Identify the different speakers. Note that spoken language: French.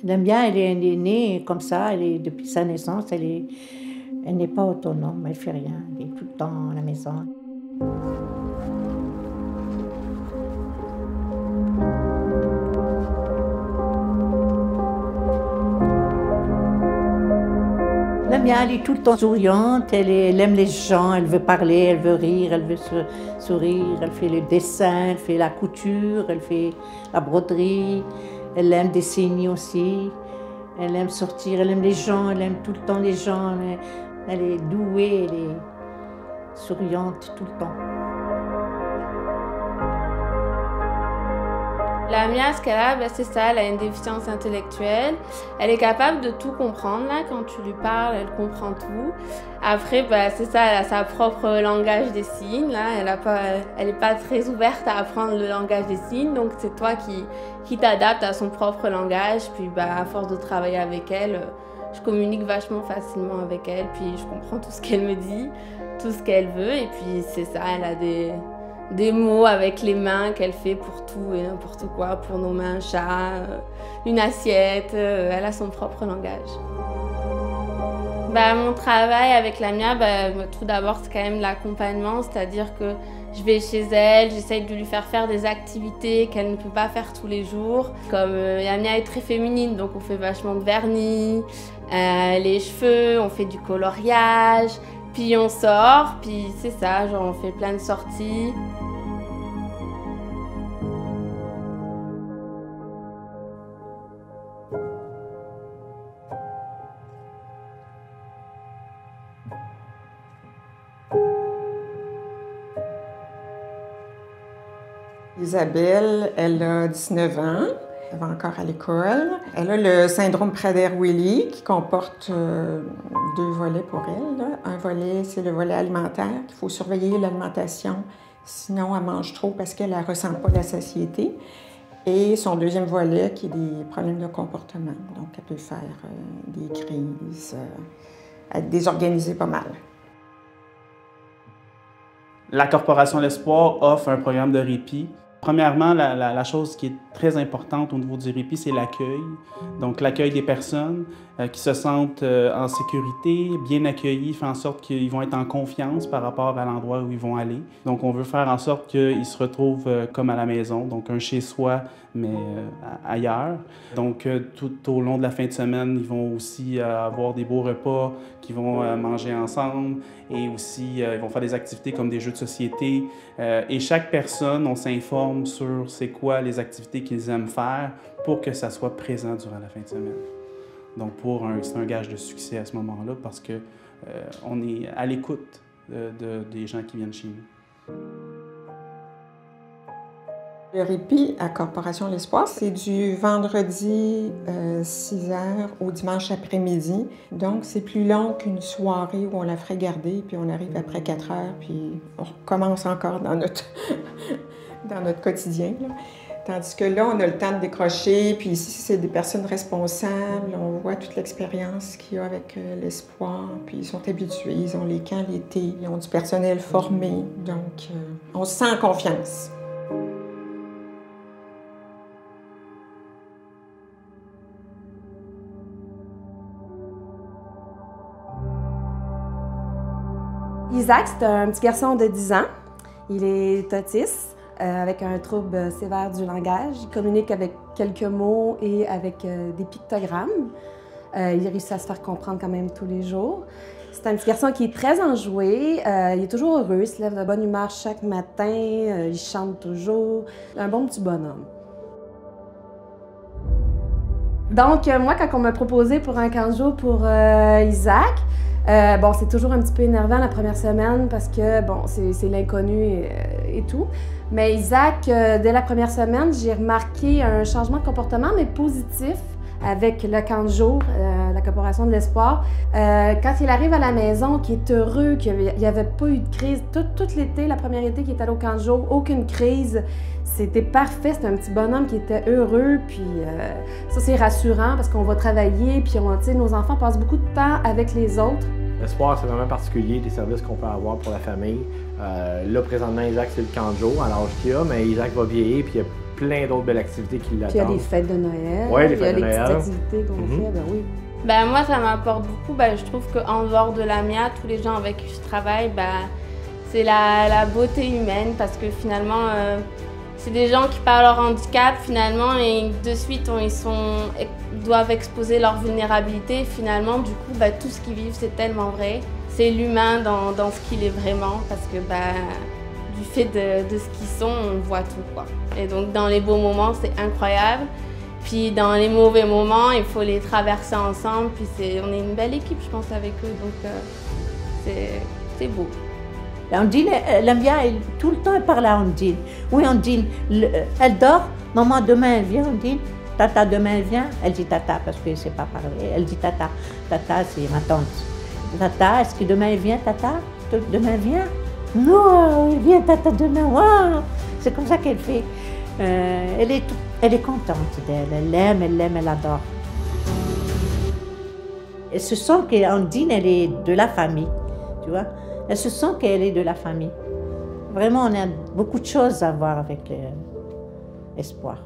Speaker 1: Lamia, elle est née comme ça, depuis sa naissance, elle n'est pas autonome, elle fait rien, elle est tout le temps à la maison. Lamia, elle est tout le temps souriante, elle aime les gens, elle veut parler, elle veut rire, elle veut sourire, elle fait les dessins, elle fait la couture, elle fait la broderie, elle aime dessiner aussi, elle aime sortir, elle aime les gens, elle aime tout le temps les gens, elle est douée, elle est souriante tout le temps.
Speaker 2: Lamia, ce qu'elle a, c'est ça, elle a une déficience intellectuelle. Elle est capable de tout comprendre, là, quand tu lui parles, elle comprend tout. Après, c'est ça, elle a sa propre langage des signes, là. Elle n'est pas très ouverte à apprendre le langage des signes, donc c'est toi qui t'adaptes à son propre langage. Puis, à force de travailler avec elle, je communique vachement facilement avec elle, puis je comprends tout ce qu'elle me dit, tout ce qu'elle veut, et puis c'est ça, elle a des mots avec les mains qu'elle fait pour tout et n'importe quoi, pour nommer un chat, une assiette, elle a son propre langage. Mon travail avec Lamia, tout d'abord c'est quand même l'accompagnement, c'est-à-dire que je vais chez elle, j'essaye de lui faire des activités qu'elle ne peut pas faire tous les jours. Comme Lamia est très féminine, donc on fait vachement de vernis, les cheveux, on fait du coloriage. Puis on sort, puis c'est ça, genre on fait plein de sorties.
Speaker 3: Isabelle, elle a 19 ans, elle va encore à l'école. Elle a le syndrome Prader-Willi qui comporte 2 volets pour elle, là. Un volet, c'est le volet alimentaire, il faut surveiller l'alimentation, sinon elle mange trop parce qu'elle ne ressent pas la satiété. Et son deuxième volet qui est des problèmes de comportement, donc elle peut faire des crises, être désorganisée pas mal.
Speaker 4: La Corporation L'Espoir offre un programme de répit. Premièrement, la chose qui est très importante au niveau du répit, c'est l'accueil. Donc, l'accueil des personnes qui se sentent en sécurité, bien accueillis, fait en sorte qu'ils vont être en confiance par rapport à l'endroit où ils vont aller. Donc, on veut faire en sorte qu'ils se retrouvent comme à la maison, donc un chez-soi, mais ailleurs. Donc, tout au long de la fin de semaine, ils vont aussi avoir des beaux repas qu'ils vont manger ensemble et aussi, ils vont faire des activités comme des jeux de société. Et chaque personne, on s'informe sur c'est quoi les activités qu'ils aiment faire pour que ça soit présent durant la fin de semaine. Donc, c'est un gage de succès à ce moment-là parce que on est à l'écoute des gens qui viennent chez nous.
Speaker 3: Le répit à Corporation L'Espoir, c'est du vendredi 6h au dimanche après-midi. Donc, c'est plus long qu'une soirée où on la ferait garder, puis on arrive après 4 heures, puis on recommence encore dans notre, dans notre quotidien, là. Tandis que là, on a le temps de décrocher, puis ici, c'est des personnes responsables. On voit toute l'expérience qu'il y a avec l'Espoir, puis ils sont habitués, ils ont les camps l'été, ils ont du personnel formé, donc on se sent en confiance.
Speaker 5: Isaac, c'est un petit garçon de 10 ans. Il est autiste, avec un trouble sévère du langage. Il communique avec quelques mots et avec des pictogrammes. Il réussit à se faire comprendre quand même tous les jours. C'est un petit garçon qui est très enjoué. Il est toujours heureux, il se lève de bonne humeur chaque matin, il chante toujours. Un bon petit bonhomme. Donc, moi, quand on m'a proposé pour un camp de jour pour Isaac, c'est toujours un petit peu énervant la première semaine parce que, c'est l'inconnu et tout. Mais Isaac, dès la première semaine, j'ai remarqué un changement de comportement, mais positif, avec le camp de jour, la Corporation de l'Espoir. Quand il arrive à la maison, qu'il est heureux, qu'il n'y avait pas eu de crise, tout l'été, la première été qu'il est allé au camp de jour, aucune crise. C'était parfait, c'était un petit bonhomme qui était heureux, puis ça c'est rassurant parce qu'on va travailler, puis nos enfants passent beaucoup de temps avec les autres.
Speaker 6: L'Espoir, c'est vraiment particulier des services qu'on peut avoir pour la famille. Là, présentement, Isaac, c'est le camp de jour à l'âge qu'il a, mais Isaac va vieillir, puis il n'y a plein d'autres belles activités qui
Speaker 5: Puis il y a
Speaker 6: l'attendent.
Speaker 5: les fêtes de Noël,
Speaker 6: Ouais, les
Speaker 5: il y a
Speaker 6: fêtes de
Speaker 5: les petites
Speaker 6: Noël.
Speaker 5: activités qu'on fait, ben oui.
Speaker 2: Ben, moi, ça m'apporte beaucoup. Ben, je trouve qu'en dehors de l'AMIA, tous les gens avec qui je travaille, ben, c'est la beauté humaine parce que finalement, c'est des gens qui, par leur handicap, finalement, et de suite, doivent exposer leur vulnérabilité. Finalement, du coup, ben, tout ce qu'ils vivent, c'est tellement vrai. C'est l'humain dans ce qu'il est vraiment parce que ben, du fait de ce qu'ils sont, on voit tout, quoi. Et donc, dans les beaux moments, c'est incroyable. Puis dans les mauvais moments, il faut les traverser ensemble. Puis on est une belle équipe, je pense, avec eux. Donc c'est beau.
Speaker 1: Ondine, elle aime bien, tout le temps elle parle à Ondine. Oui, Ondine, elle dort. Maman, demain elle vient, Ondine. Tata, demain elle vient. Elle dit tata parce qu'elle ne sait pas parler. Elle dit tata. Tata, c'est ma tante. Tata, est-ce que demain elle vient, tata? Demain elle vient? Non, elle vient, tata, demain. Wow. C'est comme ça qu'elle fait. Elle est contente d'elle, elle l'aime, elle adore. Elle se sent qu'Ondine, elle est de la famille, tu vois. Elle se sent qu'elle est de la famille. Vraiment, on a beaucoup de choses à voir avec l'Espoir.